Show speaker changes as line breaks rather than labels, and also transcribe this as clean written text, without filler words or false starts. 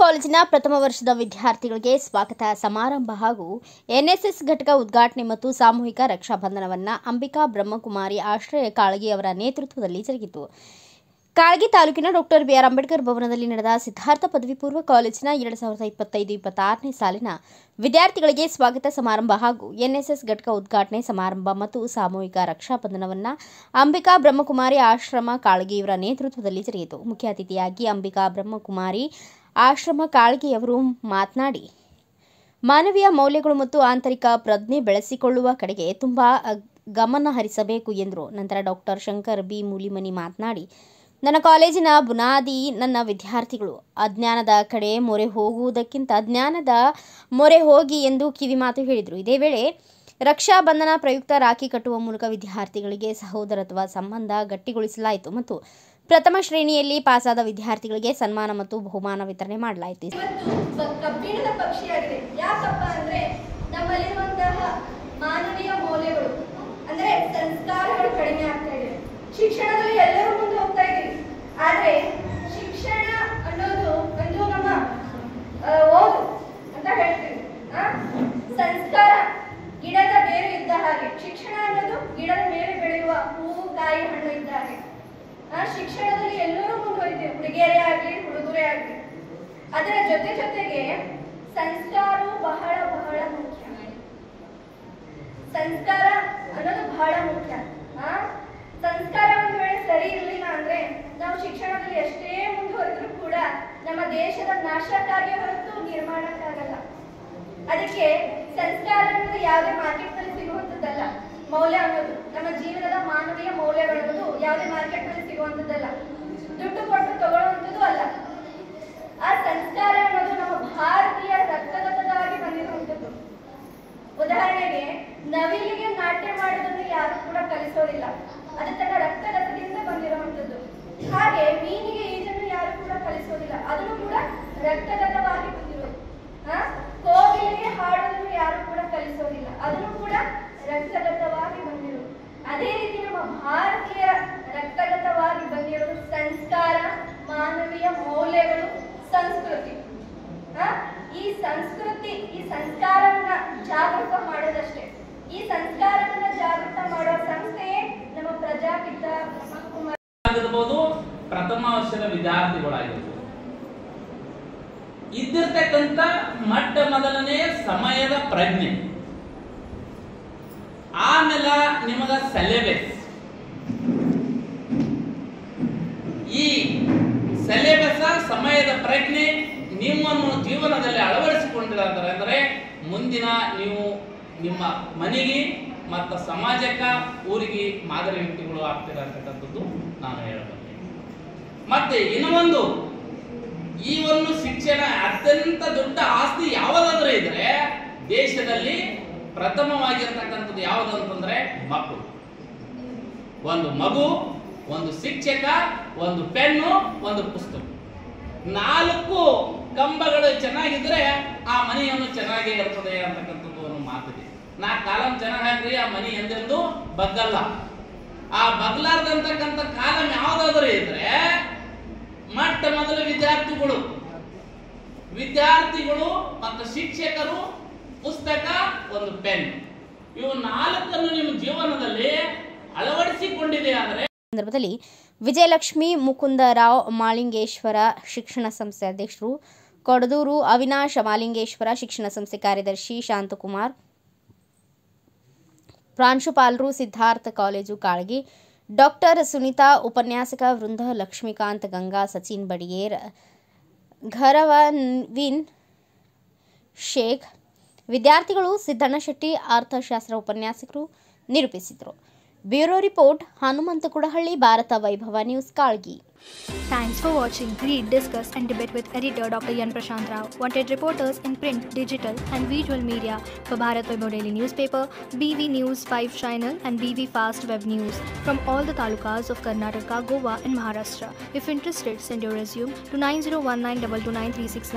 ಕಾಲೇಜಿನ ಪ್ರಥಮ ವರ್ಷದ ವಿದ್ಯಾರ್ಥಿಗಳಿಗೆ ಸ್ವಾಗತ ಸಮಾರಂಭ ಹಾಗೂ ಎನ್ಎಸ್ಎಸ್ ಘಟಕ ಉದ್ಘಾಟನೆ ಮತ್ತು ಸಾಮೂಹಿಕ ರಕ್ಷಾಬಂಧನವನ್ನು ಅಂಬಿಕಾ ಬ್ರಹ್ಮಕುಮಾರಿ ಆಶ್ರಯ ಕಾಳಗಿ ಅವರ ನೇತೃತ್ವದಲ್ಲಿ ಜರುಗಿತು. ಕಾಳಗಿ ತಾಲೂಕಿನ ಡಾಕ್ಟರ್ ಬಿಆರ್ ಅಂಬೇಡ್ಕರ್ ಭವನದಲ್ಲಿ ನಡೆದ ಸಿದ್ಧಾರ್ಥ ಪದವಿ ಪೂರ್ವ ಕಾಲೇಜಿನ 2025-26ನೇ ಸಾಲಿನ ವಿದ್ಯಾರ್ಥಿಗಳಿಗೆ ಸ್ವಾಗತ ಸಮಾರಂಭ ಹಾಗೂ ಎನ್ಎಸ್ಎಸ್ ಘಟಕ ಉದ್ಘಾಟನೆ ಸಮಾರಂಭ ಮತ್ತು ಸಾಮೂಹಿಕ ರಕ್ಷಾಬಂಧನವನ್ನು ಅಂಬಿಕಾ ಬ್ರಹ್ಮಕುಮಾರಿ ಆಶ್ರಮ ಕಾಳಗಿಯವರ ನೇತೃತ್ವದಲ್ಲಿ ಜರುಗಿತು. ಮುಖ್ಯ ಅತಿಥಿಯಾಗಿ ಅಂಬಿಕಾ ಬ್ರಹ್ಮಕುಮಾರಿ ಆಶ್ರಮ ಕಾಳಗಿಯವರು ಮಾತನಾಡಿ, ಮಾನವೀಯ ಮೌಲ್ಯಗಳು ಮತ್ತು ಆಂತರಿಕ ಪ್ರಜ್ಞೆ ಬೆಳೆಸಿಕೊಳ್ಳುವ ಕಡೆಗೆ ತುಂಬಾ ಗಮನ ಹರಿಸಬೇಕು ಎಂದರು. ನಂತರ ಡಾಕ್ಟರ್ ಶಂಕರ್ ಬಿ ಮೂಲಿಮನಿ ಮಾತನಾಡಿ, ನನ್ನ ಕಾಲೇಜಿನ ಬುನಾದಿ ನನ್ನ ವಿದ್ಯಾರ್ಥಿಗಳು ಅಜ್ಞಾನದ ಕಡೆ ಮೊರೆ ಹೋಗುವುದಕ್ಕಿಂತ ಜ್ಞಾನದ ಮೊರೆ ಹೋಗಿ ಎಂದು ಕಿವಿಮಾತು ಹೇಳಿದರು. ಇದೇ ವೇಳೆ ರಕ್ಷಾಬಂಧನ ಪ್ರಯುಕ್ತ ರಾಖಿ ಕಟ್ಟುವ ಮೂಲಕ ವಿದ್ಯಾರ್ಥಿಗಳಿಗೆ ಸಹೋದರತ್ವ ಸಂಬಂಧ ಗಟ್ಟಿಗೊಳಿಸಲಾಯಿತು ಮತ್ತು ಪ್ರಥಮ ಶ್ರೇಣಿಯಲ್ಲಿ ಪಾಸಾದ ವಿದ್ಯಾರ್ಥಿಗಳಿಗೆ ಸನ್ಮಾನ ಮತ್ತು ಬಹುಮಾನ ವಿತರಣೆ ಮಾಡಲಾಯಿತು.
ಕಬ್ಬಿಣದ ಪಕ್ಷಿಯಾಗಿದೆ. ಯಾಕಪ್ಪ ಅಂದ್ರೆ ನಮ್ಮಲ್ಲಿರುವಂತಹ ಮಾನವೀಯ ಮೌಲ್ಯಗಳು ಅಂದ್ರೆ ಸಂಸ್ಕಾರಗಳು ಕಡಿಮೆ ಆಗ್ತಾ ಇದೆ. ಶಿಕ್ಷಣದಲ್ಲಿ ಎಲ್ಲರೂ ಮುಂದೆ ಹೋಗ್ತಾ ಇದ್ದೀವಿ, ಆದ್ರೆ ಶಿಕ್ಷಣ ಅನ್ನೋದು ಒಂದು ನಮ್ಮ ಓದು ಅಂತ ಹೇಳ್ತೀವಿ. ಸಂಸ್ಕಾರ ಗಿಡದ ಬೇರು ಇದ್ದ ಹಾಗೆ, ಶಿಕ್ಷಣ ಅನ್ನೋದು ಗಿಡದ ಮೇಲೆ ಬೆಳೆಯುವ ಹೂವು ಕಾಯಿ ಹಣ್ಣು ಇದ್ದ ಹಾಗೆ. ಶಿಕ್ಷಣದಲ್ಲಿ ಎಲ್ಲರೂ ಮುಂದುವರಿತೀವಿ, ಹುಡುಗಿಯರೇ ಆಗ್ಲಿ ಹುಡುಗರೇ ಆಗ್ಲಿ. ಅದರ ಜೊತೆಗೆ ಸಂಸ್ಕಾರವು ಬಹಳ ಬಹಳ ಮುಖ್ಯ. ಸಂಸ್ಕಾರ ಅನ್ನೋದು ಬಹಳ ಮುಖ್ಯ. ಸಂಸ್ಕಾರ ಒಂದು ವೇಳೆ ಸರಿ ಇರಲಿಲ್ಲ ಅಂದ್ರೆ ನಾವು ಶಿಕ್ಷಣದಲ್ಲಿ ಎಷ್ಟೇ ಮುಂದುವರೆದ್ರೂ ಕೂಡ ನಮ್ಮ ದೇಶದ ನಾಶಕ್ಕಾಗಿ ಹೊರತು ನಿರ್ಮಾಣಕ್ಕಾಗಲ್ಲ. ಅದಕ್ಕೆ ಸಂಸ್ಕಾರ ಅನ್ನೋದು ಯಾವುದೇ ಮಾರ್ಕೆಟ್ ನಲ್ಲಿ ಸಿಗುವಂತದ್ದಲ್ಲ. ಮೌಲ್ಯ ಅನ್ನೋದು ನಮ್ಮ ಜೀವನದ ಮಾನವೀಯ ಮೌಲ್ಯಗಳನ್ನೋದು ಯಾವುದೇ ಮಾರ್ಕೆಟ್ ನಲ್ಲಿ ಸಿಗುವಂತದ್ದಲ್ಲ, ದುಡ್ಡು ಕೊಟ್ಟು ತಗೊಳ್ಳುವಂಥದ್ದು ಅಲ್ಲ. ಆ ಸಂಸ್ಕಾರ ಅನ್ನೋದು ನಮ್ಮ ಭಾರತೀಯ ರಕ್ತಗತವಾಗಿ ಬಂದಿರುವಂಥದ್ದು. ಉದಾಹರಣೆಗೆ, ನವಿಲಿಗೆ ನಾಟ್ಯ ಮಾಡೋದನ್ನು ಯಾರು ಕೂಡ ಕಲಿಸೋದಿಲ್ಲ, ಅದು ತನ್ನ ರಕ್ತಗತದಿಂದ ಬಂದಿರುವಂಥದ್ದು. ಹಾಗೆ ಮೀನಿಗೆ ಈಜನ್ನು ಯಾರು ಕೂಡ ಕಲಿಸೋದಿಲ್ಲ, ಅದನ್ನು ಕೂಡ ರಕ್ತಗತವಾಗಿ ಬಂದಿರೋದು. ಕೋಗಿಲೆಗೆ ಹಾಡೋದನ್ನು ಯಾರು ಕೂಡ ಕಲಿಸೋದಿಲ್ಲ, ಅದನ್ನು ಕೂಡ ರಕ್ತಗತವಾಗಿ ಬಂದಿರೋದು. ಅದೇ ರೀತಿ ನಮ್ಮ ಭಾರತೀಯ ರಕ್ತಗತವಾಗಿ ಬಂದಿರೋದು ಸಂಸ್ಕಾರ, ಮಾನವೀಯ ಮೌಲ್ಯಗಳು, ಸಂಸ್ಕೃತಿ. ಈ ಸಂಸ್ಕೃತಿ, ಈ ಸಂಸ್ಕಾರವನ್ನ ಜಾಗೃತ ಮಾಡೋದಷ್ಟೇ. ಈ ಸಂಸ್ಕಾರವನ್ನ ಜಾಗೃತ ಮಾಡೋ ಸಂಸ್ಥೆಯೇ ನಮ್ಮ ಪ್ರಜಾಪಿತ
ಆಗಿರಬಹುದು, ಪ್ರಥಮ ವರ್ಷದ ವಿದ್ಯಾರ್ಥಿಗಳಾಗಿರ್ಬೋದು. ಇದ್ದಿರ್ತಕ್ಕಂಥ ಮೊದಲನೇ ಸಮಯದ ಪ್ರಜ್ಞೆ, ಆಮೇಲೆ ನಿಮಗ ಸಿಲೆಬಸ್. ಈ ಸಿಲೆಬಸ್ ಸಮಯದ ಪ್ರಜ್ಞೆ ನಿಮ್ಮನ್ನು ಜೀವನದಲ್ಲಿ ಅಳವಡಿಸಿಕೊಂಡಿದ್ದಾರೆ ಅಂದ್ರೆ ಮುಂದಿನ ನೀವು ನಿಮ್ಮ ಮನೆಗೆ ಮತ್ತು ಸಮಾಜಕ್ಕೆ, ಊರಿಗೆ ಮಾದರಿ ವ್ಯಕ್ತಿಗಳು ಆಗ್ತಿರತಕ್ಕಂಥದ್ದು ನಾನು ಹೇಳಬಲ್ಲೆ. ಮತ್ತೆ ಇನ್ನೊಂದು, ಈ ಒಂದು ಶಿಕ್ಷಣ ಅತ್ಯಂತ ದೊಡ್ಡ ಆಸ್ತಿ ಯಾವುದಾದ್ರೂ ಇದ್ರೆ ದೇಶದಲ್ಲಿ ಪ್ರಥಮವಾಗಿರ್ತಕ್ಕಂಥದ್ದು ಯಾವುದು ಅಂತಂದ್ರೆ ಮಕ್ಕಳು. ಒಂದು ಮಗು, ಒಂದು ಶಿಕ್ಷಕ, ಒಂದು ಪೆನ್ನು, ಒಂದು ಪುಸ್ತಕ. 4 ಕಂಬಗಳು ಚೆನ್ನಾಗಿದ್ರೆ ಆ ಮನೆಯನ್ನು ಚೆನ್ನಾಗೇ ಇರ್ತದೆ ಅಂತಕ್ಕಂಥದ್ದು ಒಂದು ಮಾತಿದೆ. 4 ಕಾಲಂ ಚೆನ್ನಾಗ್ರಿ, ಆ ಮನೆ ಎಂದೆಂದು ಬಗ್ಗಲ್ಲ. ಆ ಬಗ್ಲಾರ್ದಂತಕ್ಕಂಥ ಕಾಲಂ ಯಾವ್ದಾದ್ರು ಇದ್ರೆ ಮೊದಲು ವಿದ್ಯಾರ್ಥಿಗಳು ಮತ್ತು ಶಿಕ್ಷಕರು, ಪುಸ್ತಕ, ಒಂದು ಪೆನ್, ಇವು 4ನ್ನು ನಿಮ್ಮ ಜೀವನದಲ್ಲಿ ಅಳವಡಿಸಿಕೊಂಡಿದೆ ಆದರೆ.
ಸಂದರ್ಭದಲ್ಲಿ ವಿಜಯಲಕ್ಷ್ಮಿ ಮುಕುಂದರಾವ್ ಮಾಳಿಂಗೇಶ್ವರ ಶಿಕ್ಷಣ ಸಂಸ್ಥೆ ಅಧ್ಯಕ್ಷರು, ಕೊಡದೂರು ಅವಿನಾಶ್ ಮಾಲಿಂಗೇಶ್ವರ ಶಿಕ್ಷಣ ಸಂಸ್ಥೆ ಕಾರ್ಯದರ್ಶಿ ಶಾಂತಕುಮಾರ್, ಪ್ರಾಂಶುಪಾಲರು ಸಿದ್ಧಾರ್ಥ ಕಾಲೇಜು ಕಾಳಗಿ, ಡಾಕ್ಟರ್ ಸುನೀತಾ, ಉಪನ್ಯಾಸಕ ವೃಂದ ಲಕ್ಷ್ಮೀಕಾಂತ್ ಗಂಗಾ, ಸಚಿನ್ ಬಡಿಯೇರ್, ಘರವನ್ವಿನ್ ಶೇಖ್, ವಿದ್ಯಾರ್ಥಿಗಳು ಸಿದ್ದಣ್ಣ ಶೆಟ್ಟಿ, ಅರ್ಥಶಾಸ್ತ್ರ ಉಪನ್ಯಾಸಕರು ನಿರೂಪಿಸಿದರು. ಬ್ಯೂರೋ ರಿಪೋರ್ಟ್, ಹನುಮಂತ ಕುಡಹಳ್ಳಿ, ಭಾರತ ವೈಭವ news, Kalagi.
Thanks for watching. Read, discuss and debate with editor Dr. Yan Prashant Rao. Wanted reporters in print, digital and visual media for Bharat Vaibhav Daily Newspaper, BV News 5 Channel and BV Fast Web News from all the talukas of Karnataka, Goa and Maharashtra. If interested, send your resume to 9019229369.